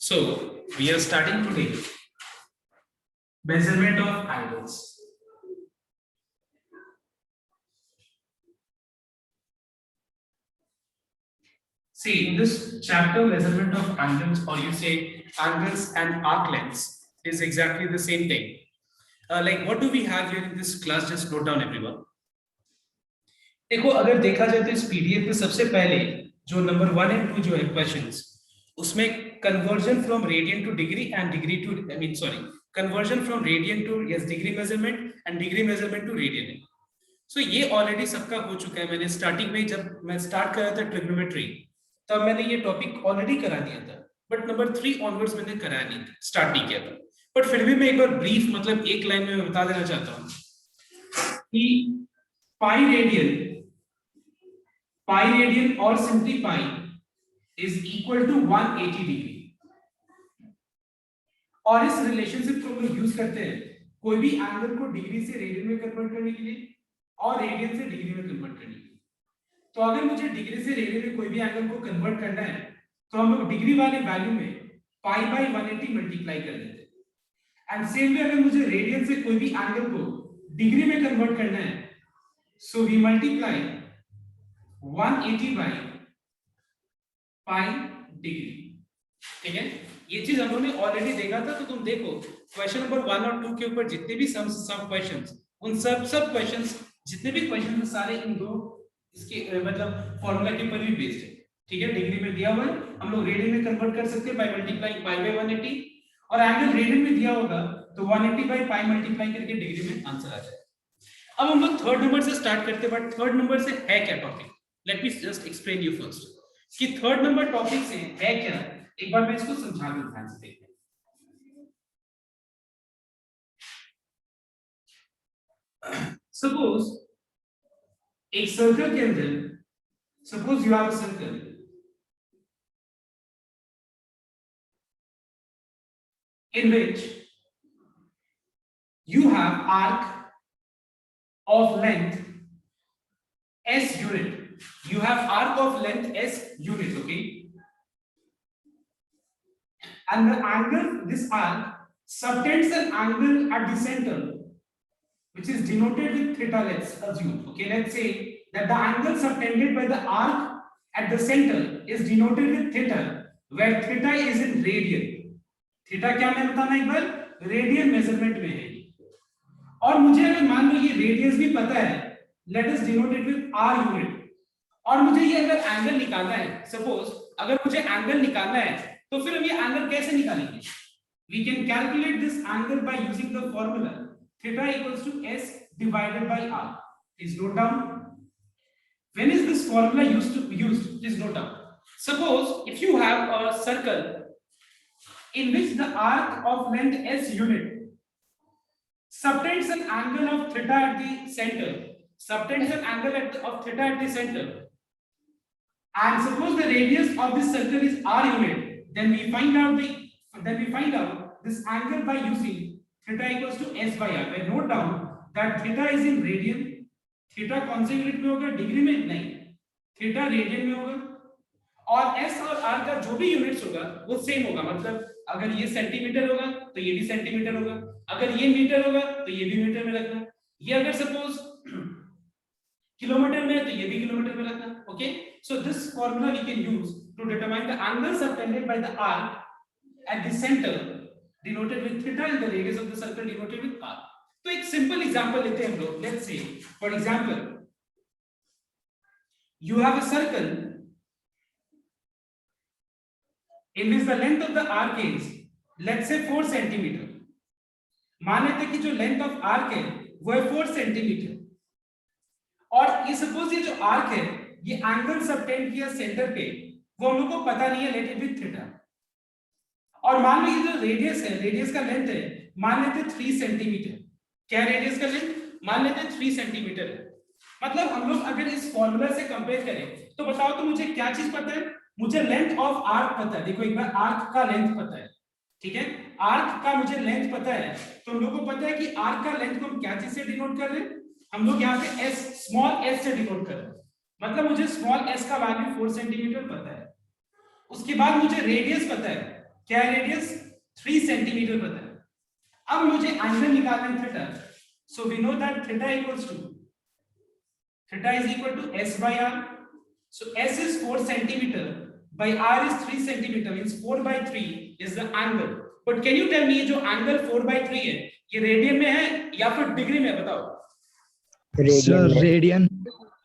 So we are starting today measurement of angles. See, in this chapter, measurement of angles, or you say angles and arc lengths, is exactly the same thing. Like what do we have here in this class? Just note down everyone. देखो अगर देखा जाए तो इस PDF में सबसे पहले जो नंबर 1 एंड 2 जो है क्वेश्चंस उसमें conversion from radian to degree and degree to conversion from radian to degree measurement and degree measurement to radian so ये ऑलरेडी सबका हो चुका है। मैंने स्टार्टिंग में जब मैं स्टार्ट कर रहा था ट्रिग्नोमेट्री तब मैंने ये टॉपिक ऑलरेडी करा दिया था, बट नंबर 3 ऑनवर्ड्स मैंने कराया नहीं, स्टार्ट नहीं किया था। बट फिर भी मैं एक बार ब्रीफ मतलब एक लाइन में मैं बता देना चाहता हूँ कि पाई रेडियन और simply pi is equal to 180 degree. और इस रिलेशनशिप को हम लोग यूज करते हैं कोई भी एंगल को डिग्री से रेडियन में कन्वर्ट करने के लिए और रेडियन से डिग्री में कन्वर्ट करने के लिए। तो अगर मुझे डिग्री से रेडियन में कोई भी एंगल को कन्वर्ट करना है तो हम लोग डिग्री वाले वैल्यू में पाई बाय 180 मल्टीप्लाई कर देते हैं। एंड सेम वे अगर मुझे रेडियन से कोई भी एंगल को डिग्री में कन्वर्ट करना है so we multiply 180 by pi degree. ठीक है, ये चीज हम लोगों ने ऑलरेडी देखा था। तो तुम देखो क्वेश्चन नंबर 1 और 2 के ऊपर जितने भी सम क्वेश्चंस, उन सब क्वेश्चंस जितने भी क्वेश्चन सारे इन दो इसके मतलब फॉर्मूला के ऊपर भी बेस्ड है। ठीक है, डिग्री में दिया हुआ है, हम लोग रेडियन में कन्वर्ट कर सकते हैं बाय मल्टीप्लाइंग पाई बाय 180, और एंगल रेडियन में दिया होगा तो 180 बाय पाई मल्टीप्लाई करके डिग्री में आंसर आ जाए। अब हम लोग थर्ड नंबर से स्टार्ट करते हैं, बट थर्ड नंबर से है क्या topic, let me just explain you first कि थर्ड नंबर टॉपिक से है क्या। एक बार मैं इसको समझा दूं, ध्यान से देखिए। सपोज एक सर्कल के अंदर, suppose you have a circle in which you have arc of length s unit. You have arc of length s unit, okay? And the angle, this arc subtends an angle at the center, which is denoted with theta. Let's assume, okay, let's say that the angle subtended by the arc at the center is denoted with theta, where theta is in radian. Theta क्या मैं बताना एक बार, radian measurement में है। और मुझे अगर मान लो ये रेडियस भी पता है, let us denote it with R unit, और मुझे ये अगर एंगल निकालना है, सपोज अगर मुझे एंगल निकालना है तो फिर हम ये एंगल कैसे निकालेंगे? We can calculate this angle by using the formula theta equals to s divided by r. Please note down when is this formula used, please note down. Suppose if you have a circle in which the arc of length s unit subtends an angle of theta at the center, subtends an angle of theta at the center, and suppose the radius of this circle is r unit, then we find out this angle by using theta equals to s by r. Well, note down that theta is in radian. theta कौन से unit में होगा? Degree में नहीं, theta radian में होगा, और s और r का जो भी यूनिट्स होगा वो सेम होगा। मतलब अगर ये सेंटीमीटर होगा तो ये भी सेंटीमीटर होगा, अगर ये मीटर होगा तो ये भी मीटर में रखना, ये अगर सपोज किलोमीटर में है तो ये भी किलोमीटर में रखना। Okay, so this formula we can use to determine the angle subtended by the arc at the centre denoted with theta and the radius of the circle denoted with r. तो एक simple example लेते हैं हम लोग। Let's say for example you have a circle in which the length of the arc is, let's say 4 centimeter. मान लेते हैं कि जो लेंथ ऑफ आर्क है वो है 4 सेंटीमीटर, और ये सपोज ये जो आर्क है ये एंगल सबटेंड किया सेंटर पे, वो हम लोग को पता नहीं है, लेट इट विद थीटा। और मान लो ये जो रेडियस है, रेडियस का लेंथ है, मान लेते हैं 3 सेंटीमीटर। क्या रेडियस का लेंथ? मान लेते हैं 3 सेंटीमीटर है। मतलब हम लोग अगर इस फॉर्मूला से कंपेयर करें तो बताओ तो मुझे क्या चीज पता है? मुझे लेंथ ऑफ आर्क पता है। देखो एक बार आर्क का लेंथ पता है, ठीक है, आर्क का मुझे लेंथ पता है, तो हम लोग को पता है कि आर्क का लेंथ को हम क्या चीज से डिनोट कर रहे हैं? हम लोग यहाँ पे s, स्मॉल s से डिनोट कर रहे हैं। मतलब मुझे स्मॉल s का वैल्यू 4 सेंटीमीटर पता है। उसके बाद मुझे रेडियस पता है, क्या है रेडियस 3 सेंटीमीटर पता है। अब मुझे एंगल निकालना है theta, so we know that theta equals to theta is equal to s by r. So s is 4 centimeter by r is 3 centimeter, means 4 by 3 is the angle. But can you tell me ये जो angle 4 by 3 है ये radian में है या फिर degree में, बताओ। Sir radian.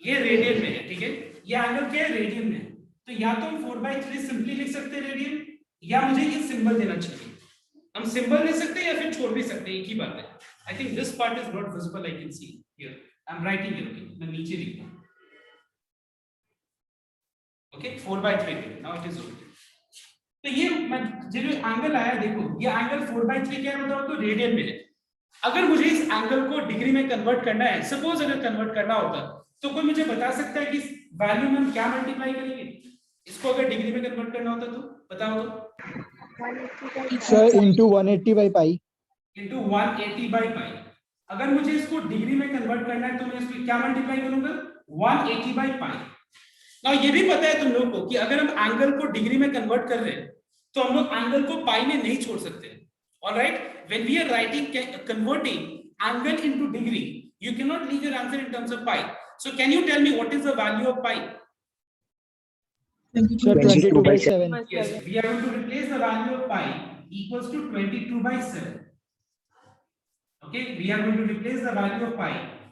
ये रेडियन में है, ठीक है। ये एंगल क्या है, रेडियन में है। तो या तो हम 4 by 3 सिंपली लिख सकते हैं रेडियन, या मुझे ये सिंबल देना चाहिए। हम सिंबल ले सकते हैं या फिर छोड़ भी सकते हैं, एक ही बात है। I think this part is not visible, I can see here. I'm writing here, okay? मैं नीचे लिख रहा हूँ। Okay, 4 by 3. Now it is okay. तो ये मैं जो एंगल आया, देखो ये एंगल 4 by 3 क्या है बताओ तो रेडियन में है। अगर मुझे इस एंगल को डिग्री में कन्वर्ट करना है, सपोज अगर कन्वर्ट करना होता तो कोई मुझे बता सकता है कि इस वैल्यू में हम क्या मल्टीप्लाई करेंगे इसको, अगर डिग्री में कन्वर्ट करना होता तो बताओ तो। Sir into 180 by pi. Into 180 by pi. अगर मुझे इसको डिग्री में कन्वर्ट करना है तो मैं इसको क्या मल्टीप्लाई करूंगा, 180 बाई पाई। नाउ ये भी पता है तुम लोग को कि अगर हम एंगल को डिग्री में कन्वर्ट कर रहे हैं तो हम लोग एंगल को पाई में नहीं छोड़ सकते। All right, when we are writing converting angle into degree, you cannot leave your answer in terms of pi. So can you tell me what is the value of pi? Sir 22 by 7. Yes, we are going to replace the value of pi equals to 22 by 7. Okay, we are going to replace the value of pi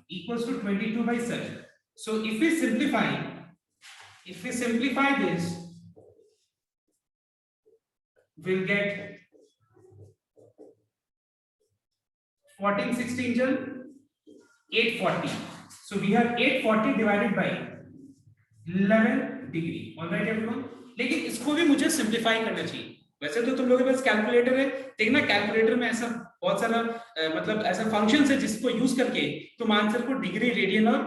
equals to 22 by 7. So if we simplify this, we'll get 14 16 jal 840. So we have 840 divided by 11 degree. All right everyone. लेकिन इसको भी मुझे simplify करना चाहिए। वैसे तो तुम लोगों के पास कैलकुलेटर है, देखना कैलकुलेटर में ऐसा बहुत सारा मतलब ऐसा फंक्शंस है जिसको यूज करके तुम आंसर को डिग्री, रेडियन और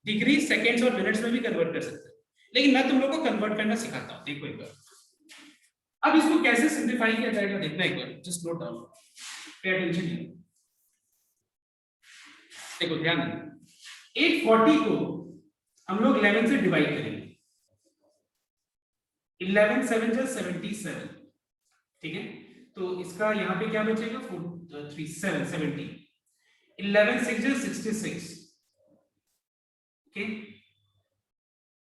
डिग्री, सेकेंड्स और मिनट्स में भी कन्वर्ट कर सकते हो। लेकिन मैं तुम लोगों को कन्वर्ट करना सिखाता हूँ। देखो एक बार अब इसको कैसे सिंप्लीफाई किया जाएगा देखना एक बार, just note down, pay attention. देखो ध्यान देना, 840 को हम लोग 11 से डिवाइड करेंगे। 11 7 जा 77, ठीक है। तो इसका यहाँ पे क्या बचेगा, 4 3 7 70, 11 6 जा 66, ओके।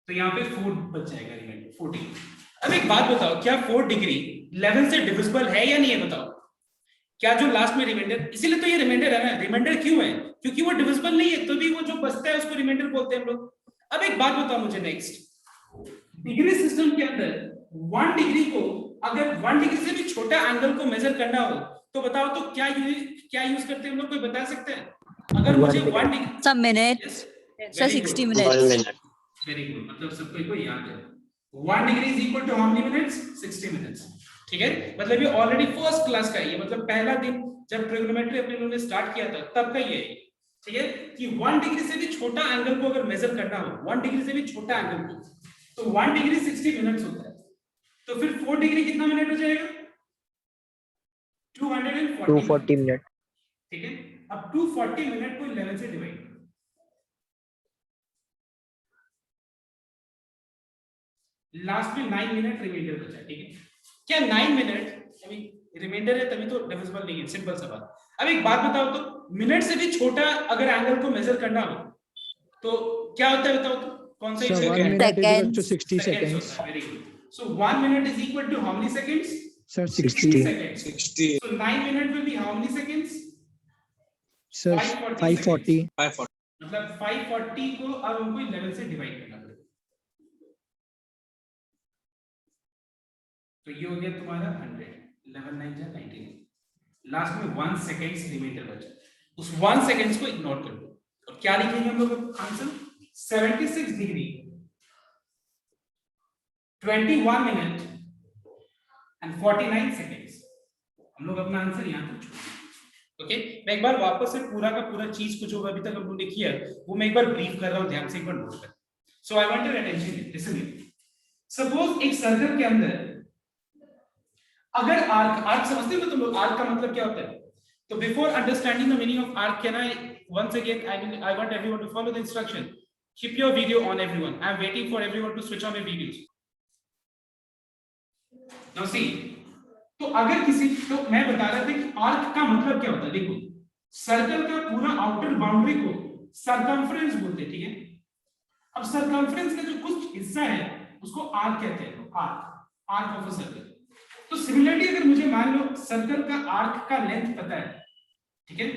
तो यहाँ पे 4 बच जाएगा, रिमाइंडर 14। अब एक बात बताओ, क्या 4 डिग्री 11 से डिविजिबल है या नहीं है, बताओ। क्या जो लास्ट में रिमाइंडर, इसीलिए तो ये रिमाइंडर है ना। रिमाइंडर क्यों है, क्योंकि वो डिविजिबल नहीं है, तो भी वो जो बचता है उसको रिमाइंडर बोलते हैं हम लोग। अब एक बात बताओ मुझे, नेक्स्ट डिग्री सिस्टम के अंदर 1 डिग्री को अगर 1 डिग्री से भी छोटा एंगल को मेजर करना हो तो बताओ तो क्या यूज करते हैं हम लोग, कोई बता सकते हैं? अगर मुझे 1 degree some minutes, sir 60 minutes. Very good, मतलब सबको याद है 1 degree is equal to how many minutes, 60 minutes, ठीक है। मतलब ये ऑलरेडी फर्स्ट क्लास का है, ये मतलब पहला दिन जब ट्रिग्नोमेट्री अपने लोगों ने स्टार्ट किया था तब का ये है, ठीक है। कि 1 डिग्री से भी छोटा एंगल को अगर मेजर करना हो, 1 डिग्री से भी छोटा एंगल को, तो 1 डिग्री 60 मिनट्स होता है। तो फिर 4 डिग्री कितना मिनट हो जाएगा, 240 मिनट, ठीक है। अब 240 मिनट को 11 से डिवाइड करो, लास्ट में 9 मिनट रिमाइंडर बचा, ठीक है। क्या 9 मिनट अभी रिमाइंडर है तभी तो डिविजिबल नहीं है, सिंपल सा बात। अब एक बात बताओ तो, मिनट से भी छोटा अगर एंगल को मेजर करना हो तो क्या होता है बताओ तो, कौन सा Seconds. 60 seconds. Very good. So 1 minute is equal to how many seconds? Sir 60 seconds. 60. So 9 minutes will be how many seconds? Sir 540. मतलब 540 को अब हमको 11 से डिवाइड करना पड़ेगा। तो ये हो गया तुम्हारा 100, 11 9 जा 19, लास्ट में 1 सेकंड्स रिमाइंडर बचा, उस 1 सेकंड्स को इग्नोर कर दो और क्या लिखेंगे हम लोग answer, 76 degree 21 minute and 49 seconds. हम लोग अपना आंसर यहां तक छोड़, ओके। मैं एक बार वापस से पूरा का पूरा चीज को जो अभी तक हम लोगों ने किया वो मैं एक बार ब्रीफ कर रहा हूं, ध्यान से एक बार नोट कर। So I want your attention, listen. Suppose एक सर्कल के अंदर अगर आर्क समझते हो तुम लोग, आर्क का मतलब क्या होता है? तो before understanding the meaning of arc, can I once again I want everyone to follow the instruction. Keep your video on everyone. I am waiting for everyone to switch on their videos. Now see, तो अगर किसी, तो मैं बता रहा था कि arc का मतलब क्या होता है। देखो सर्कल का पूरा आउटर बाउंड्री को सरकमफ्रेंस बोलते हैं, ठीक है। अब सरकमफ्रेंस का जो कुछ हिस्सा है उसको आर्क कहते हैं, arc, arc of a circle. तो सिमिलरली अगर मुझे मान लो सर्कल का आर्क का लेंथ पता है, ठीक है,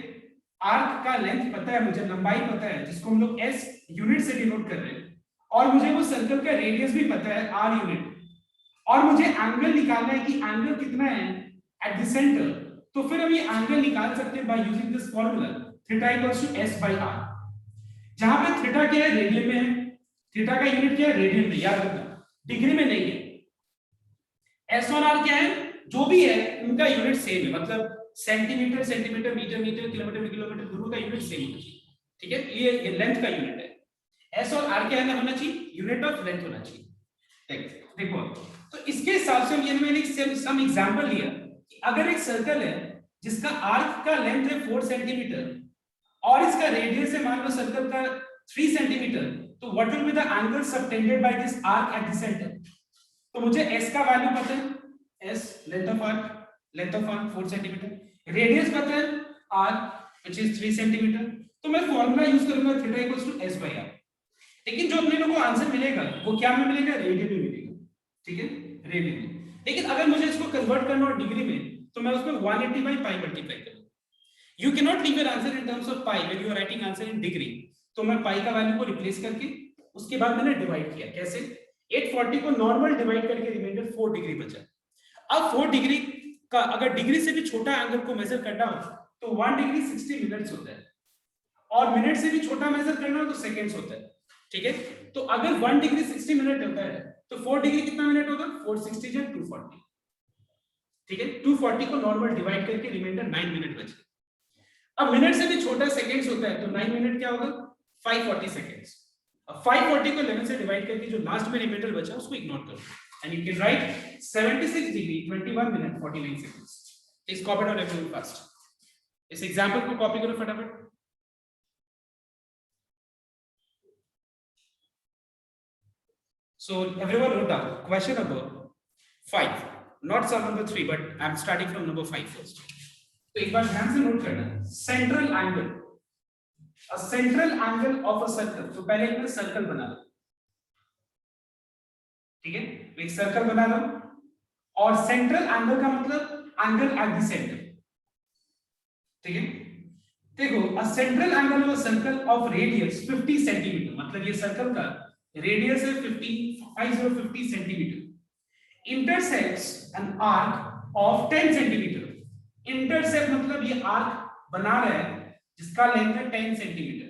आर्क का लेंथ पता है मुझे, लंबाई पता है जिसको हम लोग एस यूनिट से डिनोट कर रहे हैं, और मुझे वो सर्कल का रेडियस भी पता है आर यूनिट, और मुझे एंगल निकालना है कि एंगल कितना है एट द सेंटर, तो फिर हम ये एंगल निकाल सकते हैं by using this formula theta equals to S by R, जहां पे थीटा क्या है, रेडियन में है, थीटा का यूनिट क्या है, रेडियन में, याद रखना डिग्री में नहीं है। एस और आर क्या है, जो भी है उनका यूनिट सेम है, मतलब centimetre centimetre, metre metre, kilometre kilometre, दोनों का यूनिट सेम होना चाहिए, ठीक है। ये लेंथ का यूनिट है। एस और आर क्या होना चाहिए, यूनिट ऑफ लेंथ होना चाहिए। देखो तो इसके हिसाब से मैंने एक सम एग्जांपल लिया कि अगर एक सर्कल है जिसका आर्क का लेंथ है 4 सेंटीमीटर और इसका रेडियस है मान लो सर्कल का 3 सेंटीमीटर, तो what will be the angle subtended by this arc at the centre. तो मुझे s का वैल्यू पता है, s length of arc 4 centimetre, radius पता है r व्हिच इज 3 सेंटीमीटर, तो मैं फार्मूला यूज करूंगा theta equals to s bye r। लेकिन जो अपने लोगों को आंसर मिलेगा वो क्या में मिलेगा, रेडियन में मिलेगा, ठीक है, रेडियन में। लेकिन अगर मुझे इसको कन्वर्ट करना हो डिग्री में तो मैं उसमें 180 बाय पाई मल्टीप्लाई करूंगा। You can not leave your answer in terms of pi when you are writing answer in degree, तो मैं पाई का वैल्यू को रिप्लेस करके उसके बाद मैंने डिवाइड किया, कैसे, 840 को नॉर्मल डिवाइड करके रिमाइंडर 4 डिग्री बचा। अब 4 डिग्री का अगर डिग्री से भी छोटा एंगल को मेजर करना हो तो 1 डिग्री 60 मिनट्स होता है, और मिनट से भी छोटा मेजर करना हो तो सेकंड्स होता है, ठीक है। तो अगर 1 डिग्री 60 मिनट होता है तो 4 डिग्री कितना मिनट होगा, 460 या 240, ठीक है। 240 को नॉर्मल डिवाइड करके रिमाइंडर 9 मिनट बचे। अब मिनट से भी छोटा सेकंड्स होता है तो 9 मिनट क्या होगा, 540 सेकंड्स। अब 540 को 11 से डिवाइड करके जो लास्ट में रिमाइंडर बचा उसको इग्नोर करो and you can write 76 degree 21 minute 49 seconds. Please copy down everyone fast. इस एग्जांपल को कॉपी करो फटाफट। So everyone wrote down question number 5, not sum number 3, but I'm starting from number 5 first. तो एक बार ध्यान से नोट करना, central angle, a central angle of a circle. तो पहले एक सर्कल बना लो, ठीक है, एक सर्कल बना लो, और सेंट्रल एंगल का मतलब एंगल एट द सेंटर, ठीक है। देखो a central angle of a circle of radius 50 centimetre, मतलब ये सर्कल का रेडियस है 50 centimetre, intersects N arc of 10 centimetre. Intercept मतलब ये आर्क बना रहा है जिसका लेंथ है 10 सेंटीमीटर।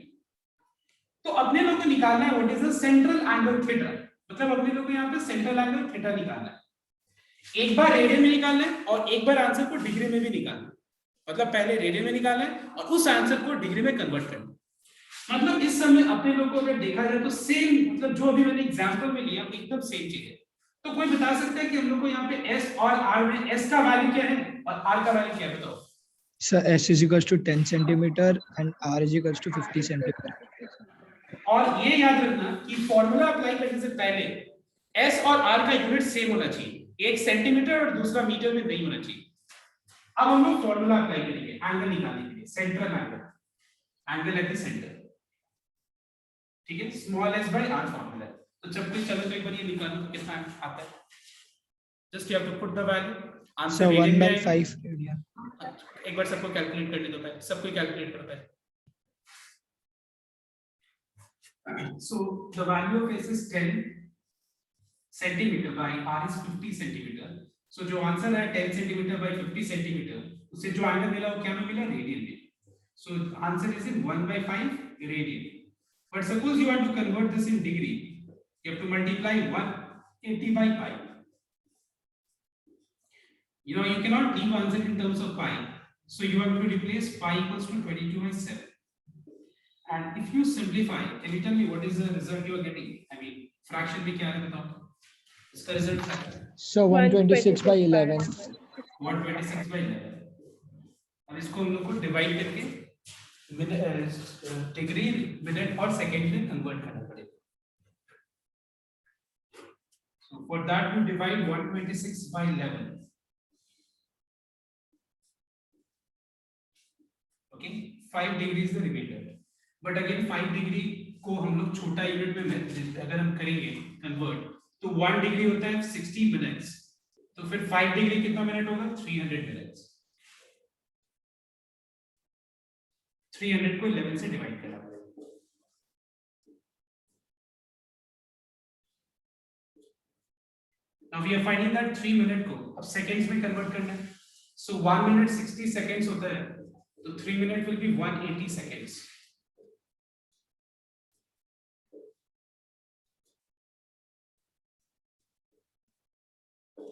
तो अपने लोग को निकालना है what is the central angle theta, मतलब अपने लोग को यहाँ पे सेंट्रल एंगल थीटा निकालना है। एक बार रेडियन में निकालना है और एक बार आंसर को डिग्री में भी निकालना है, मतलब पहले रेडियन में निकालना है और उस आंसर को डिग्री में कन्वर्ट करना है। मतलब इस समय अपने लोग को अगर देखा जाए तो सेम, मतलब जो अभी मैंने एग्जांपल में लिया एकदम सेम चीज है। तो कोई बता सकता है कि हम लोग को यहाँ पे s और r में s का वैल्यू क्या है और r का वैल्यू क्या है, बताओ। Sir, S is equals to 10 centimeter and R is equals to 50 centimeter. और ये याद रखना कि फॉर्मूला अप्लाई करने से पहले s और r का यूनिट सेम होना चाहिए, एक सेंटीमीटर और दूसरा मीटर में नहीं होना चाहिए। अब हम लोग फॉर्मूला अप्लाई करेंगे एंगल निकालने के लिए, central angle at the centre, ठीक है, small s bye r formula. तो जब भी चलो तो एक बार ये निकालो तो कितना आता है, just you have to put the value Sir, answer 1 by 5 radian. एक बार सबको कैलकुलेट करने दो, पहले सबको कैलकुलेट करता है। So the value of s is 10 centimeter by r is 50 centimeter. So जो आंसर है 10 centimeter by 50 centimeter, उससे जो एंगल मिला वो क्या में मिला, रेडियन में। So answer is in 1 by 5 radian. But suppose you want to convert this in degree, you have to multiply 180 by pi. You know, you cannot leave answer in terms of pi, so you have to replace pi equals to 22 by 7. And if you simplify, can you tell me what is the result you are getting? I mean, fraction में क्या है बताओ, इसका result क्या है? So 126 by 11. 126 by 11. अब इसको हम लोग को डिवाइड करके डिग्री, मिनट और सेकंड में कन्वर्ट करना पड़ेगा। So for that we divide 126 by 11. 5 degree is the remainder, but again 5 degree को हम लोग छोटा यूनिट में अगर हम करेंगे कन्वर्ट तो 1 डिग्री होता है 60 मिनट्स, तो फिर 5 डिग्री कितना मिनट होगा 300 मिनट्स। 300 को 11 से डिवाइड करना पड़ेगा। Now we are finding that 3 minute को अब सेकंड्स में कन्वर्ट करना है, so 1 मिनट 60 सेकंड्स होता है, तो 3 minute will be 180 seconds.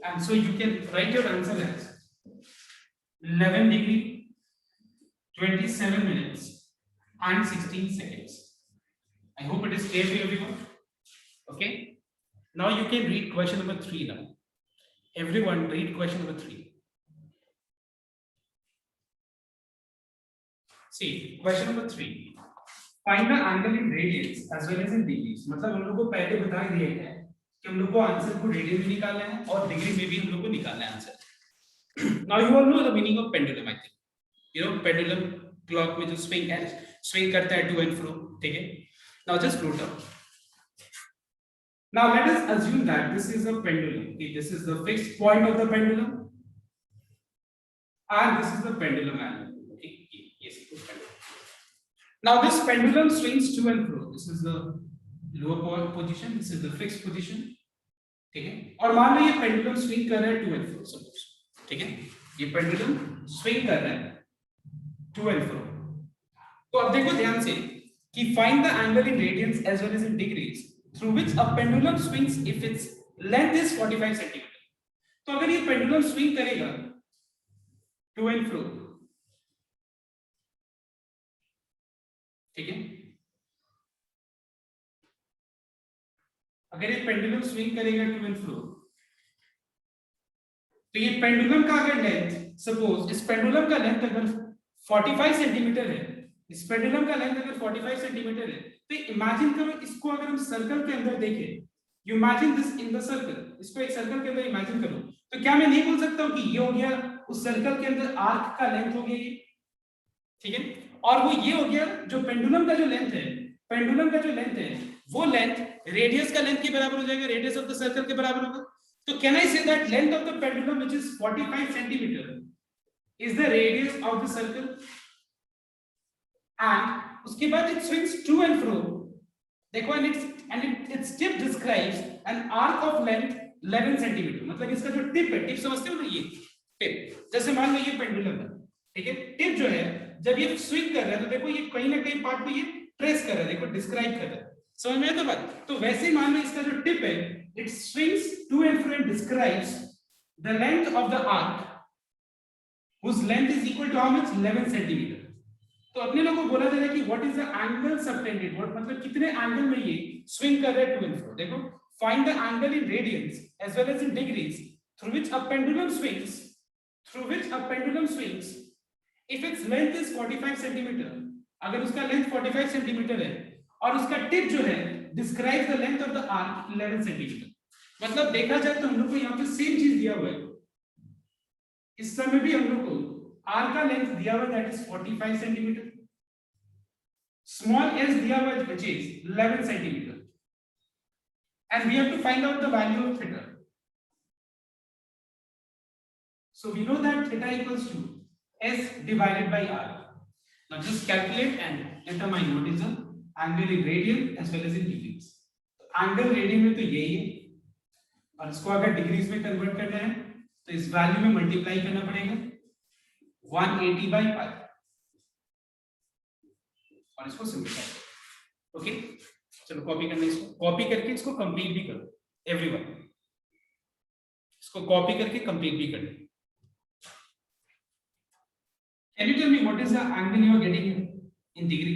And so you can write your answer as 11 degree, 27 minutes and 16 seconds. I hope it is clear to everyone. Okay. Now you can read question number 3 now. Everyone read question number 3. See, question number 3. Find the angle in radians as well as in degrees. मतलब हम लोग को पहले बता दिया है कि हम लोग को आंसर को रेडियन में निकालना है और डिग्री में भी हम लोग को निकालना है answer. Now you all know the meaning of pendulum, I think. You know pendulum clock में जो swing करता है to and fro, ठीक है? Now just note down. Now let us assume that this is a pendulum. Okay, this is the fixed point of the pendulum, and this is the pendulum angle. Okay, yes, pendulum. Now this pendulum swings to and fro. This is the lower position. This is the fixed position. ठीक है? और मान लो ये pendulum swing कर रहा है to and fro. Suppose, ठीक है? ये pendulum swing कर रहा है to and fro. तो अब देखो ध्यान से कि find the angle in radians as well as in degrees through which a pendulum swings if its length is 45 centimeter. तो अगर ये pendulum swing करेगा to and fro, ठीक है? अगर ये pendulum swing करेगा to and fro, तो ये pendulum का अगर length, suppose इस pendulum का length अगर 45 सेंटीमीटर है, इस pendulum का length अगर 45 सेंटीमीटर है, तो इमेजिन करो इसको अगर हम सर्कल के अंदर देखें, you imagine this in the circle, इसको एक सर्कल के अंदर इमेजिन करो, तो क्या मैं नहीं बोल सकता हूँ कि ये हो गया उस सर्कल के अंदर आर्क का लेंथ हो गया ये, ठीक है? और वो ये हो गया जो पेंडुलम का जो लेंथ है, पेंडुलम का जो लेंथ है वो लेंथ रेडियस का लेंथ के बराबर हो जाएगा, रेडियस ऑफ द सर्कल के बराबर होगा। तो can I say that length of the pendulum which is 45 centimetre is the radius of the circle, and उसके बाद it swings to and fro, देखो and its tip describes an arc of length 11 centimetre. मतलब इसका जो tip है, tip समझते हो ना, ये टिप, जैसे मान लो ये पेंडुलम है, ठीक है? टिप जो है जब ये स्विंग कर रहा है तो देखो ये कहीं ना कहीं पार्ट को ये ट्रेस कर रहा है, देखो डिस्क्राइब कर रहा है, समझ में आया तो बात? तो वैसे ही मान लो इसका जो टिप है it swings to and fro and describes the length of the arc whose length is equal to how much 11 centimetre. तो अपने लोगों को बोला जा रहा है कि what is the angle subtended, what मतलब कितने एंगल में ये स्विंग कर रहा है टू एंड फ्रो। देखो find the angle in radians as well as in degrees through which a pendulum swings if its length is 45 centimetre, अगर उसका लेंथ 45 सेंटीमीटर है और उसका टिप जो है describes the length of the arc 11 centimetre. मतलब देखा जाए तो हम लोग को यहाँ पे सेम चीज दिया हुआ है, इस समय भी हम लोग को आर का लेंथ दिया हुआ that is 45 centimetre, small S दिया हुआ है which is 11 centimetre, and we have to find out the value of theta. So we know that theta equals to S divided by R. Now just calculate and determine what is the angle in radian as well as in degrees. Angle radian में तो यही है, और इसको अगर degrees में convert करना है तो इस वैल्यू में मल्टीप्लाई करना पड़ेगा 180 by pi और इसको सिंप्लीफाई करो। ओके, चलो कॉपी करने, इसको कॉपी करके इसको कंप्लीट भी करो एवरीवन, इसको कॉपी करके कंप्लीट भी करो। Can you tell me what is the angle you are getting in degree?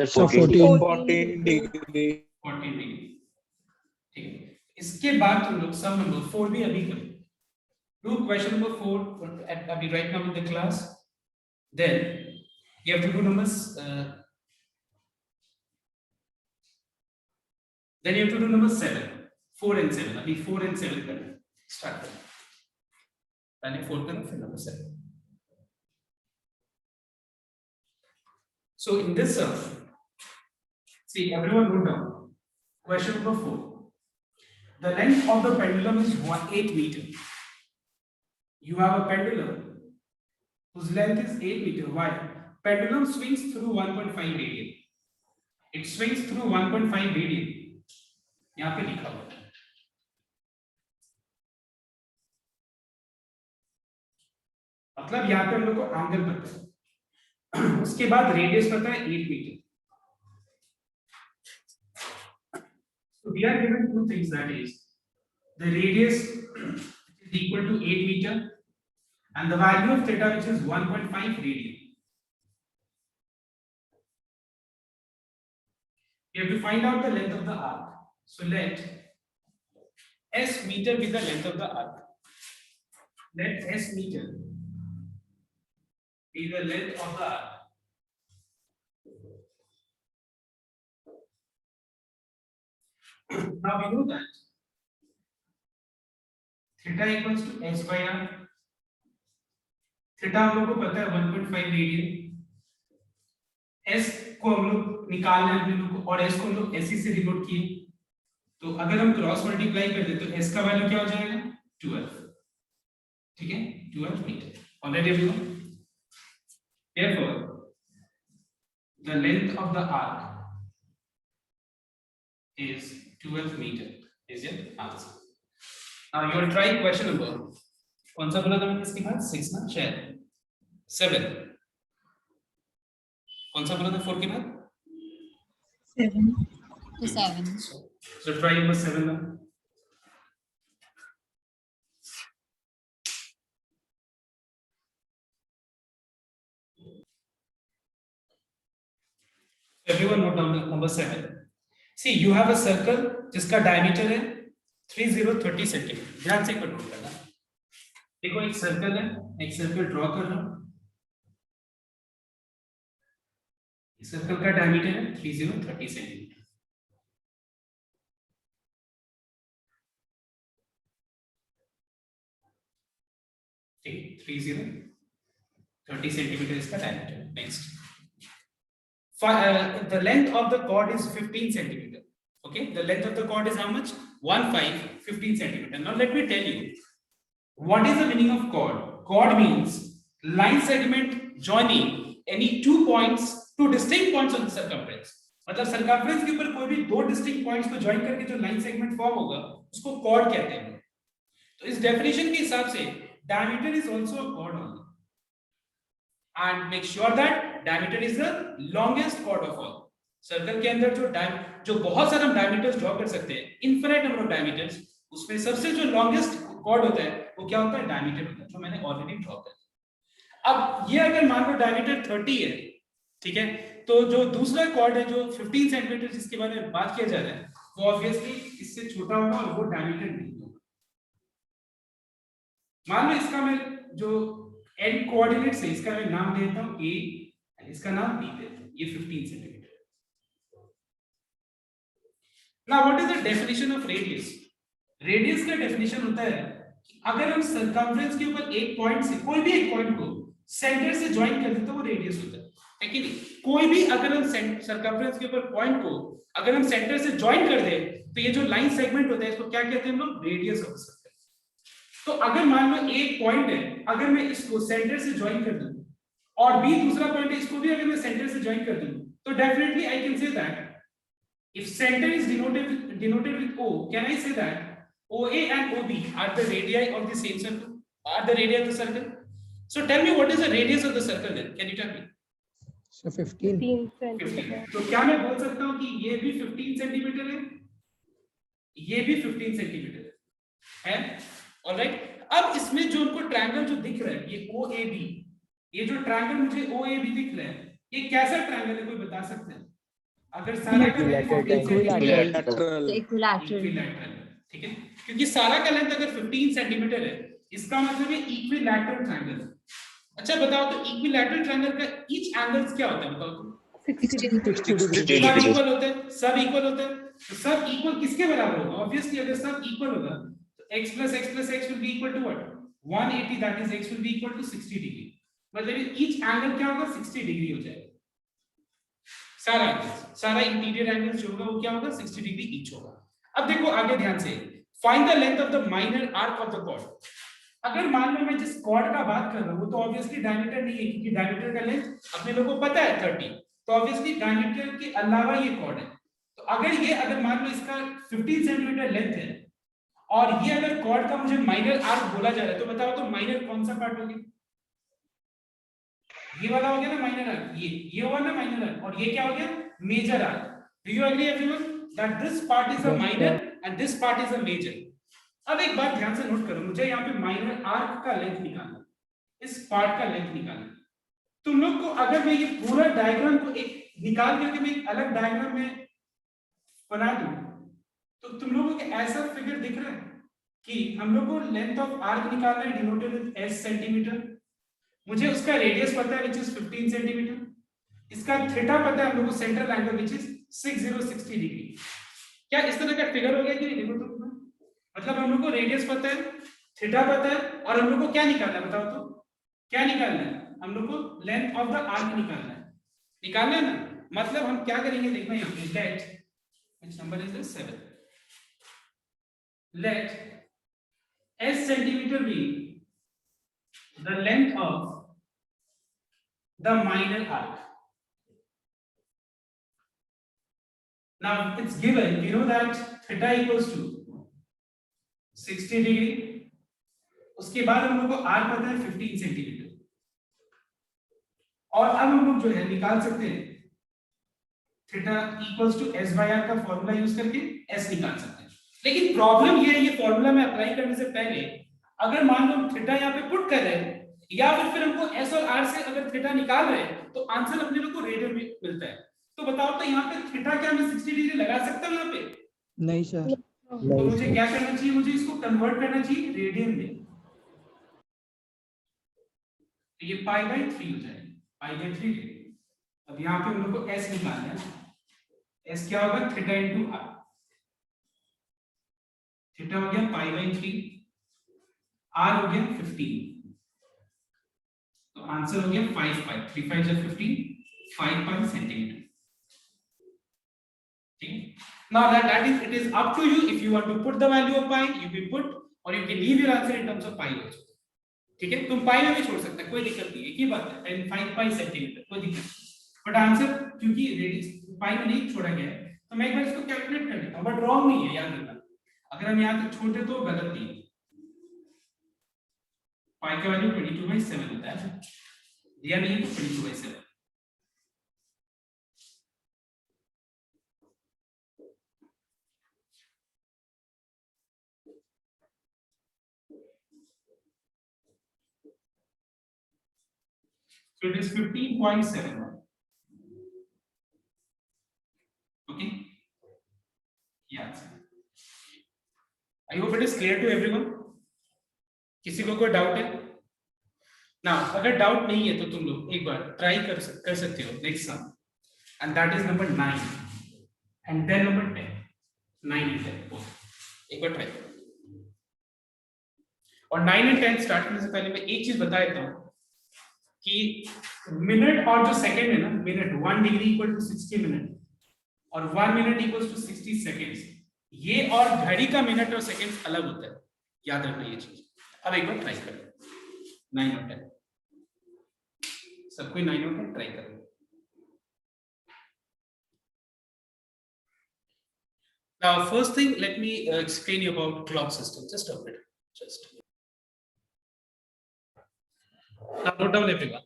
So 14 degree. 14 degree। ठीक है, इसके बाद तुम लोग सम नंबर 4 भी अभी करो। Do question number 4 अभी right now in the class, then you have to do numbers then you have to do number 7, 4 and 7। अभी 4 and 7 करना, स्टार्ट करो, पहले 4 करो फिर number 7। So in this see, everyone note down. Question number 4. The length of the pendulum is 8 meter. You have a pendulum whose length is 8 meter. Why? Pendulum swings through 1.5 radian. It swings through 1.5 radian. यहाँ पे लिखा हुआ है. मतलब यहाँ पे हम लोग को एंगल पता है. उसके बाद रेडियस पता है 8 metre. So we are given two things, that is the radius is equal to 8 meter and the value of theta, which is 1.5 radian. We have to find out the length of the arc. So let S meter be the length of the arc. Let S meter be the length of the arc. Now we know that theta equals to S by R. Theta हम लोग को पता है 1.5 radian. S को हम लोग निकालना है हम लोग को, और S को हम लोग SE से डिनोट किए. तो अगर हम क्रॉस मल्टीप्लाई कर दे तो S का वैल्यू क्या हो जाएगा? 12. ठीक है, 12 metre. Already everyone. Therefore the length of the arc is 12 meter is your answer. Now you will try question number. कौन सा बोला था मैंने इसके बाद? 6 ना, शायद 7. कौन सा बोला था 4 के बाद? 7. So try number 7 now. Everyone note down number 7. See, you have a circle जिसका diameter है 30 सेंटीमीटर. ध्यान से नोट करना. देखो एक सर्कल है, एक सर्कल ड्रॉ कर रहा हूं. इस सर्कल का डायमीटर है 30 सेंटीमीटर. ठीक, 30 सेंटीमीटर इसका diameter. Next, the length of the chord is 15 centimeter. Okay, the length of the chord is how much? 15 centimeter. Now let me tell you what is the meaning of chord. Chord means line segment joining any two points, two distinct points on the circumference. मतलब circumference के ऊपर कोई भी दो distinct points को join करके जो line segment form होगा उसको chord कहते हैं. तो इस definition के हिसाब से diameter is also a chord only. And make sure that diameter is the longest chord of all. Circle के अंदर जो बहुत सारे हम डायमीटर्स ड्रॉ कर सकते हैं, इनफिनिट नंबर ऑफ डायमीटर्स, उसमें सबसे जो लॉन्गेस्ट कॉर्ड होता है वो क्या होता है? डायमीटर होता है, जो मैंने ऑलरेडी ड्रॉ कर दिया. अब ये अगर मान लो डायमीटर 30 है, ठीक है, तो जो दूसरा कॉर्ड है जो 15 सेंटीमीटर जिसके बारे में बात किया जा रहा है वो ऑब्वियसली इससे छोटा होगा और वो डायमीटर नहीं होगा. मान लो इसका मैं जो एंड कोऑर्डिनेट्स है इसका मैं नाम देता हूं A, इसका नाम B देता हूं. ये 15 centimetre. Now what is the definition of radius? Radius का definition होता है कि अगर हम circumference के ऊपर एक पॉइंट से कोई भी एक पॉइंट को सेंटर से ज्वाइन कर दे तो वो रेडियस होता है कि नहीं? कोई भी अगर हम circumference के ऊपर पॉइंट को अगर हम सेंटर से ज्वाइन कर दे तो ये जो लाइन सेगमेंट होता है इसको क्या कहते हैं हम लोग? Radius of circle. तो अगर मान लो एक पॉइंट है, अगर मैं इसको सेंटर से ज्वाइन कर दूं और B दूसरा पॉइंट है, इसको भी अगर मैं सेंटर से ज्वाइन कर दूं तो definitely I can say that if center is denoted with O, can I say that OA and OB are the radii of the same circle? Are the radii of the circle? So tell me what is the radius of the circle then? Can you tell me? So 15. 15. तो क्या मैं बोल सकता हूँ कि ये भी 15 centimetre है, ये भी 15 सेंटीमीटर है, ऑलराइट. अब इसमें जो उनको ट्रायंगल जो दिख रहा है ये OAB, ये जो ट्रायंगल मुझे OAB दिख रहा है ये कैसा ट्रायंगल है, कोई बता सकते हैं? अगर सारा का इक्विलैटरल, ठीक है, क्योंकि सारा का लेंथ अगर 15 सेंटीमीटर है इसका मतलब है इक्विलैटरल ट्रायंगल. अच्छा बताओ तो इक्विलैटरल ट्रायंगल का ईच एंगल्स क्या होता है? बताओ तो. 60 डिग्री. इक्वल होते हैं, सब इक्वल होते हैं. तो सब इक्वल किसके बराबर होगा? ऑब्वियसली अगर सब इक्वल होगा तो x plus x will be equal to what? 180. that is x will be equal to 60 degree. मतलब ईच एंगल क्या होगा? 60 डिग्री हो जाएगा. सारा इंटीरियर एंगल जो होगा वो क्या होगा 60 डिग्री ईच होगा। अब देखो आगे ध्यान से, find the length of the minor arc of the chord. अगर मान लो मैं जिस कॉर्ड का बात कर रहा हूं वो तो ऑब्वियसली डायमीटर नहीं है, क्योंकि डायमीटर का लेंथ अपने लोगों को पता है 30, तो ऑब्वियसली डायमीटर के अलावा ये कॉर्ड है। तो अगर मान लो इसका 15 सेंटीमीटर लेंथ है और ये अगर कॉर्ड का मुझे माइनर आर्क बोला जा रहा है, तो बताओ तो माइनर कौन सा पार्ट हो गया? ये वाला हो गया ना माइनर आर्क, ये हुआ ना माइनर आर्क, और ये क्या हो गया? Major arc. Do you agree everyone that this part is a minor and this part is a major? अब एक बात ध्यान से नोट करो, मुझे यहाँ पे माइनर आर्क का लेंथ निकालना, इस पार्ट का लेंथ निकालना। तुम लोग को अगर मैं ये पूरा डायग्राम को एक निकाल करके मैं एक अलग डायग्राम में बना दूं, तो तुम लोगों को ऐसा फिगर दिख रहा है कि हम लोग को लेंथ ऑफ आर्क निकालना है डिनोटेड विद s सेंटीमीटर। मुझे उसका रेडियस पता है विच इज 15 सेंटीमीटर, इसका थीटा पता है हम लोग को central angle which is 60 degree. क्या इस तरह का फिगर हो गया कि नहीं? देखो तो मतलब हम लोग को रेडियस पता है, थीटा पता है, और हम लोग को क्या निकालना है? बताओ तो क्या निकालना है? हम लोग को लेंथ ऑफ द आर्क निकालना है ना। मतलब हम क्या करेंगे, देखना यहाँ पे, late which number is this 7, let s centimeter be the length of the minor arc. Now it's given, you know that theta equals to 60 degree, उसके बाद हम लोग को r पता है 15 सेंटीमीटर, और अब हम लोग जो है निकाल सकते हैं theta equals to s by r का फॉर्मूला यूज करके s निकाल सकते हैं। लेकिन प्रॉब्लम ये है, ये फॉर्मूला में अप्लाई करने से पहले अगर मान लो हम थीटा यहाँ पे पुट कर रहे हैं, या फिर हमको s और r से अगर थीटा निकाल रहे हैं, तो आंसर अपने लोग को रेडियन में मिलता है। तो बताओ तो यहाँ पे थीटा क्या मैं 60 डिग्री लगा सकता हूँ यहाँ पे? नहीं सर। तो मुझे क्या करना चाहिए? मुझे इसको कन्वर्ट करना चाहिए रेडियन में। तो ये पाई बाई 3 हो जाएगा, पाई बाई 3 डिग्री। अब यहाँ पे हम लोग को s निकालना है, s क्या होगा? Theta into r। थीटा हो गया पाई बाई 3, r हो गया 15, तो आंसर हो गया 5 पाई, 3 5 जा 15, 5 पाई सेंटीमीटर। ठीक, now that is, it is up to you if you want to put the value of pi, you can put, or you can leave your answer in terms of pi also। ठीक है, तुम पाई में भी छोड़ सकते हैं, कोई दिक्कत नहीं है, एक ही बात है, 5 पाई सेंटीमीटर, कोई दिक्कत नहीं। बट आंसर क्योंकि रेडियस पाई में नहीं छोड़ा गया है, तो मैं एक बार इसको कैलकुलेट कर लेता हूं, बट रॉन्ग नहीं है, याद रखना। अगर हम यहां तक छोड़ते तो गलत नहीं है। पाई का वैल्यू 22/7 होता है, दिया नहीं है तो 22/7। So it is 15.71. Okay. Yeah. I hope it is clear to everyone. किसी को कोई डाउट है ना? अगर डाउट नहीं है तो तुम लोग एक बार ट्राई कर सकते हो next sum, and that is number 9 and then number 10। 9 and 10 एक बार ट्राई करो। और 9 एंड 10 स्टार्ट करने से पहले मैं एक चीज बता देता हूं कि मिनट और जो सेकंड है ना, minute 1 degree equal to 60 minute और 1 मिनट इक्वल टू 60 सेकंड्स, ये और घड़ी का मिनट और सेकंड्स अलग होता है, याद रखना ये चीज। अब एक बार ट्राई करो 9 और 10, सब कोई 9 और 10 ट्राई करो। Now first thing, let me explain you about clock system, just a bit, just now note down everyone.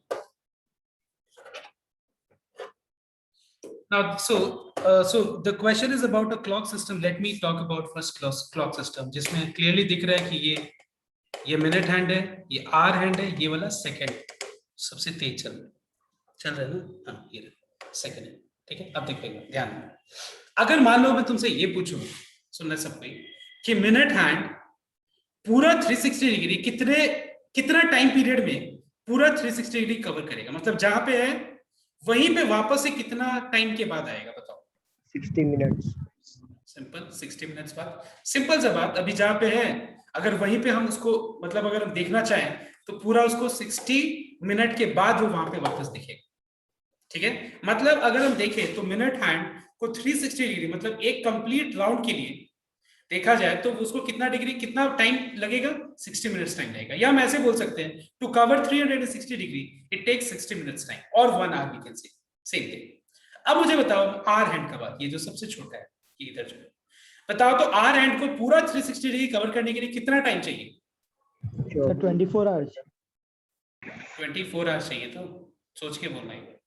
Now so the question is about a clock system. Let me talk about first clock system, जिसमें clearly दिख रहा है कि ये minute hand है, ये are hand है, ये वाला सेकंड सबसे तेज चल रहा है ना, हाँ ये सेकंड है। ठीक है, अब देखिएगा ध्यान में, अगर मान लो मैं तुमसे ये पूछूं, सुनना सब कोई, कि मिनट हैंड पूरा 360 डिग्री कितना टाइम पीरियड में पूरा 360 डिग्री कवर करेगा, मतलब जहां पे है वहीं पे वापस से कितना टाइम के बाद आएगा? बताओ। 60 मिनट्स। सिंपल, 60 मिनट्स बाद। सिंपल सा बात, अभी जहां पे है अगर वहीं पे हम उसको मतलब अगर हम देखना चाहें तो पूरा उसको 60 मिनट के बाद वो वहां पे वापस दिखेगा। ठीक है, मतलब अगर हम देखें तो मिनट हैंड को 360 डिग्री मतलब एक कंप्लीट राउंड के लिए देखा जाए तो उसको कितना टाइम लगेगा, 60 मिनट्स टाइम लगेगा। या हम ऐसे बोल सकते हैं to cover 360 degree it takes 60 minutes time और 1 hour we can say same thing. अब मुझे बताओ आर हैंड का बात, ये जो सबसे छोटा है ये इधर जो बताओ, तो आर हैंड को पूरा 360 डिग्री कवर करने के लिए कितना टाइम चाहिए? 24 आवर्स। 24 आवर्स चाहिए, तो सोच के बोलना है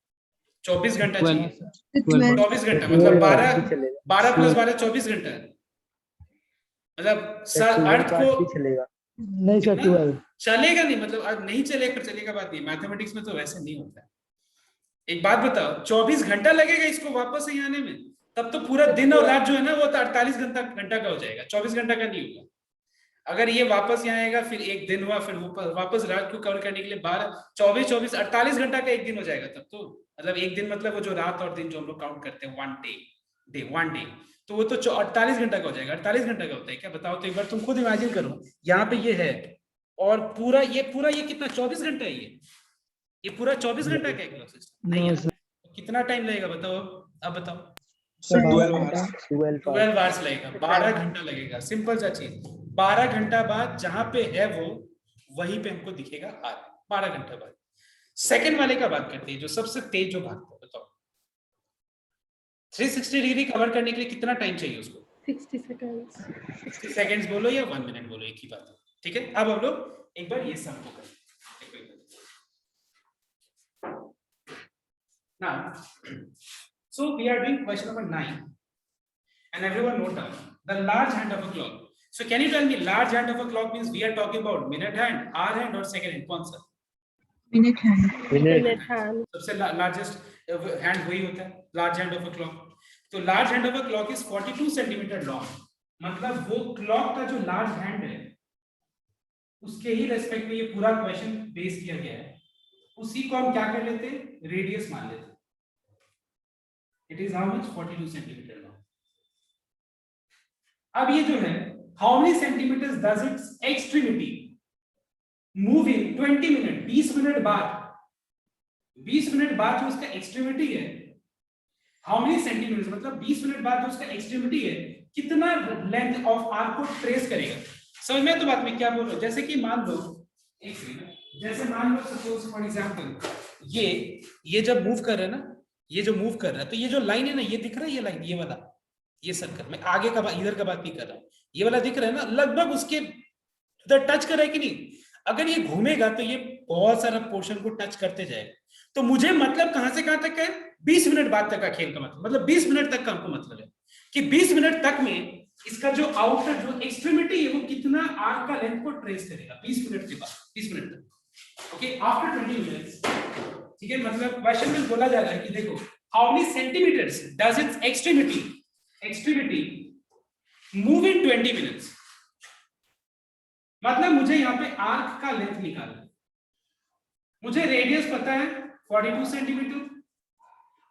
24 घंटा 12 चाहिए। 12 24 घंटा मतलब 12 प्लस 12 24 घंटा है। मतलब सर अर्थ को चलेगा नहीं सर, 12 चलेगा नहीं, मतलब अब नहीं चलेगा फिर चलेगा बात नहीं, मैथमेटिक्स में तो वैसे नहीं होता है। एक बात बताओ, 24 घंटा लगेगा इसको वापस यहीं आने में, तब तो पूरा दिन और रात जो है ना वो तो 48 घंटा का हो जाएगा, 24 घंटा का नहीं होगा। अगर ये वापस यहाँ आएगा फिर एक दिन हुआ, फिर वापस रात को कवर करने के लिए 24 48 घंटा का एक दिन हो जाएगा तब तो। मतलब एक दिन मतलब वो जो रात और दिन जो हम लोग काउंट करते हैं वन डे, तो वो तो 48 घंटा का हो जाएगा। 48 घंटा का होता है क्या बताओ तो एक बार तुम खुद इमेजिन करो, यहाँ पे ये है और पूरा ये कितना 24 घंटा है, ये पूरा 24 घंटा का क्लॉक सिस्टम नहीं है। कितना टाइम लगेगा बताओ, अब बताओ। 12 आवर्स लगेगा, 12 घंटा लगेगा। सिंपल सा चीज, 12 घंटा बाद जहां पे है वो वहीं पे हमको दिखेगा आर। 12 घंटा बाद सेकंड वाले का बात करते हैं जो सबसे तेज जो भागता है, बताओ 360 डिग्री कवर करने के लिए कितना टाइम चाहिए उसको? 60 सेकेंड्स बोलो या 1 मिनट बोलो, एक ही बात है। ठीक है, अब हम लोग एक बार ये सम को करें। Now, so we are doing question number 9, and everyone note down the large hand of a clock. So can you tell me large hand of a clock means we are talking about minute hand, hour hand or second hand? कौन सा? minute hand. सबसे largest hand वही होता है large hand of a clock. तो large hand of a clock is 42 centimetre long, मतलब वो clock का जो लार्ज हैंड है उसके ही रेस्पेक्ट में ये पूरा क्वेश्चन बेस किया गया है। उसी को हम क्या कर लेते हैं, रेडियस मान लेते हैं। It is how much 42 centimetre long. अब ये जो है how many centimetres does its extremity move in 20 minute, 20 minute बाद, 20 मिनट बाद जो उसका एक्सट्रीमिटी है, हाउ मेनी सेंटीमीटर्स मतलब 20 मिनट बाद जो उसका एक्सट्रीमिटी है कितना लेंथ ऑफ आर्क को ट्रेस करेगा। समझ में तो बात में क्या बोल रहा हूं? जैसे कि मान लो एक मिनट, जैसे मान लो सपोज फॉर एग्जांपल ये जब मूव कर रहा है ना, ये जो मूव कर रहा है तो ये जो लाइन है ना, ये दिख रहा है, ये लाइन, ये वाला, ये सर्कल, मैं आगे का इधर का बात नहीं कर रहा हूं, ये वाला दिख रहा है ना, लगभग उसके उधर टच कर रहा है कि नहीं? अगर ये घूमेगा तो ये बहुत सारा पोर्शन को टच करते जाएगा। तो मुझे मतलब कहां से कहां तक है, 20 मिनट बाद तक का खेल का मतलब 20 मिनट तक का हमको मतलब है कि 20 मिनट तक में इसका जो आउटर जो एक्सट्रीमिटी है वो कितना आर्क का लेंथ को ट्रेस करेगा 20 मिनट के बाद, 20 मिनट तक। ओके, आफ्टर 20 मिनट्स, ठीक है, मतलब क्वेश्चन में बोला जा रहा है कि देखो how many centimetres does its extremity move in 20 minutes, मतलब मुझे यहाँ पे आर्क का लेंथ निकालना है। मुझे रेडियस पता है 42 सेंटीमीटर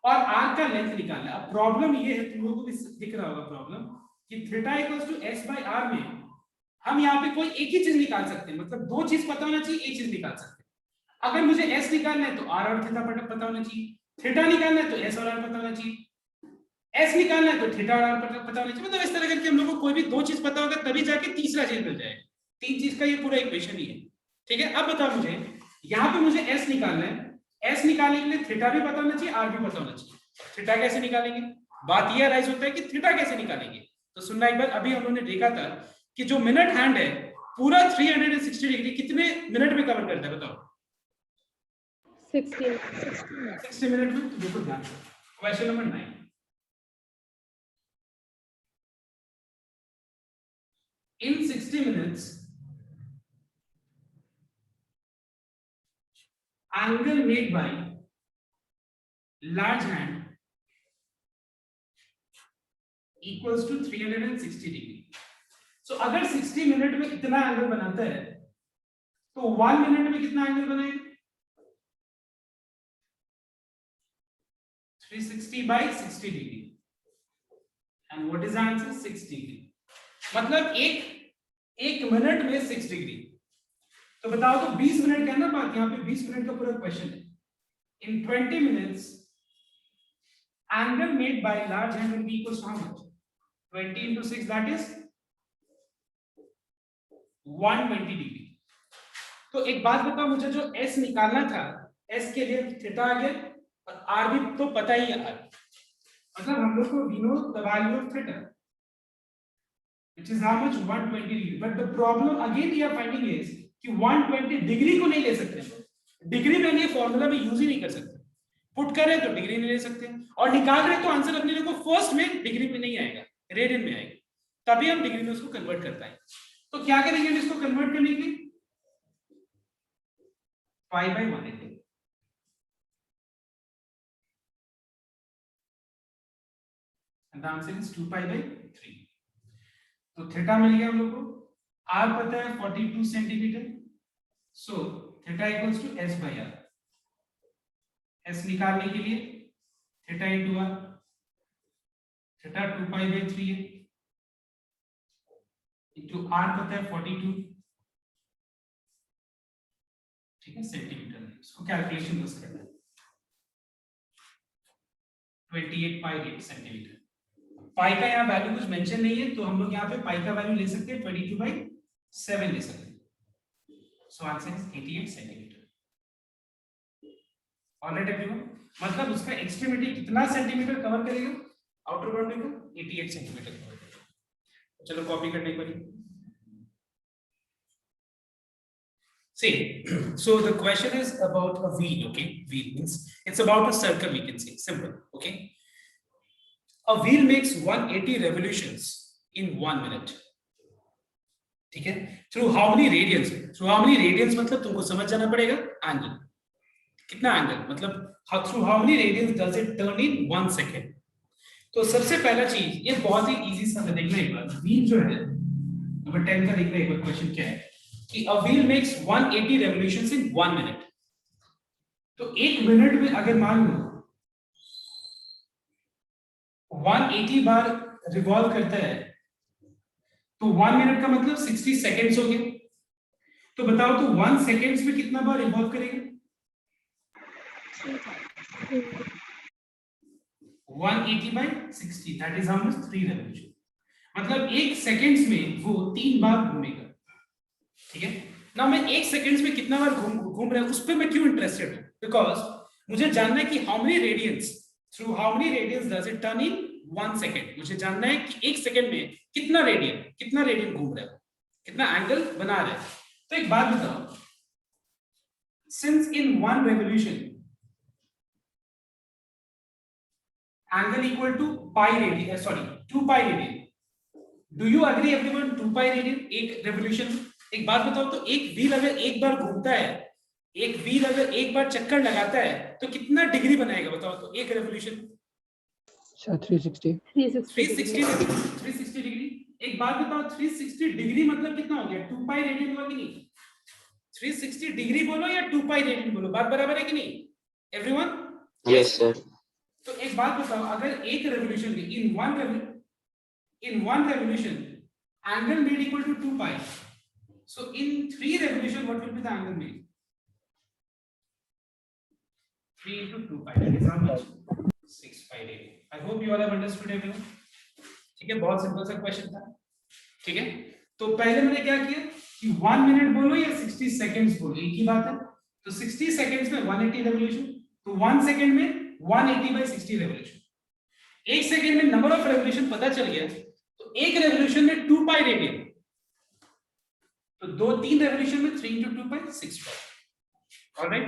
और आर्क का लेंथ निकालना है। अब प्रॉब्लम ये है, तुम लोगों को भी दिख रहा होगा प्रॉब्लम, कि theta equals to s bye r में हम यहाँ पे कोई एक ही चीज निकाल सकते हैं, मतलब दो चीज पता होना चाहिए, एक चीज निकाल सकते हैं। अगर मुझे s निकालना है तो r और थीटा पता होना चाहिए, थीटा निकालना है तो s और r पता होना चाहिए, s निकालना है तो थीटा और r पता होना चाहिए। मतलब इस तरह करके हम लोग को कोई भी दो चीज पता होगा तभी जाके तीसरा चीज मिल जाएगा। तीन चीज का ये पूरा इक्वेशन ही है। ठीक है, अब बताओ मुझे यहाँ पे मुझे s निकालना है, s निकालने के लिए थीटा भी पता होना चाहिए, r भी पता होना चाहिए। थीटा कैसे निकालेंगे? बात यह राइज होता है कि थीटा कैसे निकालेंगे। तो सुनना एक बार, अभी हम लोगों ने देखा था कि जो मिनट हैंड है पूरा 360 डिग्री कितने मिनट में कवर करता है बताओ? 60 मिनट में। तो देखो ध्यान से question number 9, in 60 minutes angle made by large hand equals to 360 degree. So अगर 60 मिनट में इतना एंगल बनाता है तो 1 मिनट में कितना एंगल बनाएगा? 360 by 60 degree. And what is the answer? 6 degree. मतलब एक मिनट में 6 डिग्री। तो बताओ तो 20 मिनट का ना बात, यहाँ पे 20 मिनट का पूरा क्वेश्चन है। इन 20 minutes angle made by large angle B equals to how much? 20 into 6, that is 120 degree. तो एक बात बताओ, मुझे जो S निकालना था, S के लिए थीटा आ गया और R भी तो पता ही है R, मतलब हम लोग को we know the value of theta, which is how much? 120 degree. But the problem again we are finding is कि 120 डिग्री को नहीं ले सकते, डिग्री में ये फॉर्मूला में यूज ही नहीं कर सकते, पुट कर रहे तो डिग्री नहीं ले सकते, और निकाल रहे तो आंसर अपने को फर्स्ट में डिग्री में नहीं आएगा, रेडियन में आएगा, तभी हम डिग्री में उसको कन्वर्ट कर पाएंगे। तो क्या करेंगे हम इसको कन्वर्ट करने के लिए? Pi by 180, and the answer is 2 pi by 3। तो थीटा मिल गया हम लोग को, r पता है 42 centimetre, so theta equals to s bye r। s निकालने के लिए theta into r, theta 2 pi by 3 है, इनटू r पता है 42, ठीक है, सेंटीमीटर में। इसको कैलकुलेशन बस करना है, 28.8 सेंटीमीटर। पाई का यहाँ वैल्यू कुछ मेंशन नहीं है, तो हम लोग यहाँ पे पाई का वैल्यू ले सकते हैं 22/7 ले सकते हैं। So answer is 88 centimetre. Alright everyone, मतलब उसका एक्सट्रीमिटी कितना सेंटीमीटर कवर करेगा? आउटर बाउंड्री को 88 सेंटीमीटर कवर करेगा। चलो कॉपी करने को नहीं। See, so the question is about a wheel, okay? Wheel means it's about a circle, we can say, simple, okay? A wheel makes 180 revolutions in 1 minute. ठीक है? Through how many radians? Through how many radians मतलब तुमको समझ जाना पड़ेगा angle. कितना angle? मतलब through how many radians does it turn in 1 second? तो सबसे पहला चीज, ये बहुत ही इजी सा देखना एक बार, wheel जो है नंबर 10 का देखना एक बार, क्वेश्चन क्या है कि a wheel makes 180 revolutions in 1 minute। तो एक मिनट में अगर मान लो 180 बार रिवॉल्व करता है, तो 1 मिनट का मतलब 60 सेकेंड्स हो गए। तो बताओ तो 1 सेकेंड्स में कितना बार रिवॉल्व करेगा? 180/60, that is how much? 3 revolution. मतलब एक सेकेंड्स में वो 3 बार घूमेगा, ठीक है ना। मैं एक सेकेंड्स में कितना बार घूम रहा हूं, उस पे मैं क्यों इंटरेस्टेड हूं? बिकॉज मुझे जानना है कि how many radians, through how many radians does it turn in 1 second. मुझे जानना है कि एक सेकेंड में कितना रेडियन घूम रहा है, कितना एंगल बना रहा है। तो एक बात बताओ, since in 1 revolution angle equal to pi radian, sorry 2 pi radian, do you agree everyone? 2 pi radian एक रेवोल्यूशन। एक बात बताओ तो एक व्हील अगर एक बार घूमता है, एक व्हील अगर एक बार चक्कर लगाता है तो कितना डिग्री बनाएगा बताओ तो एक रेवोल्यूशन? 360 डिग्री। एक बात बताओ 360 डिग्री मतलब कितना हो गया? 2 पाई रेडियन हुआ कि नहीं? 360 डिग्री बोलो या 2 पाई रेडियन बोलो, बात बराबर है कि नहीं एवरीवन? Yes sir. तो एक बात बताओ, अगर एक रेवोल्यूशन में in one revolution angle made equal to 2 pi, so in 3 revolution what will be the angle made? 3 into 2 pi, that is how much? 6 pi radian. I hope you all have understood everyone. ठीक है, बहुत simple सा question था, ठीक है। तो पहले मैंने क्या किया कि 1 मिनट बोलो या 60 सेकंड्स बोलो, एक ही बात है। तो 60 सेकंड्स में 180 रेवोल्यूशन, तो 1 सेकंड में 180/60 रेवोल्यूशन। एक सेकंड में नंबर ऑफ रेवोल्यूशन पता चल गया, तो एक रेवोल्यूशन में 2 पाई रेडियन, तो 3 रेवोल्यूशन में 3 into 2 pi 6 pi। ऑलराइट,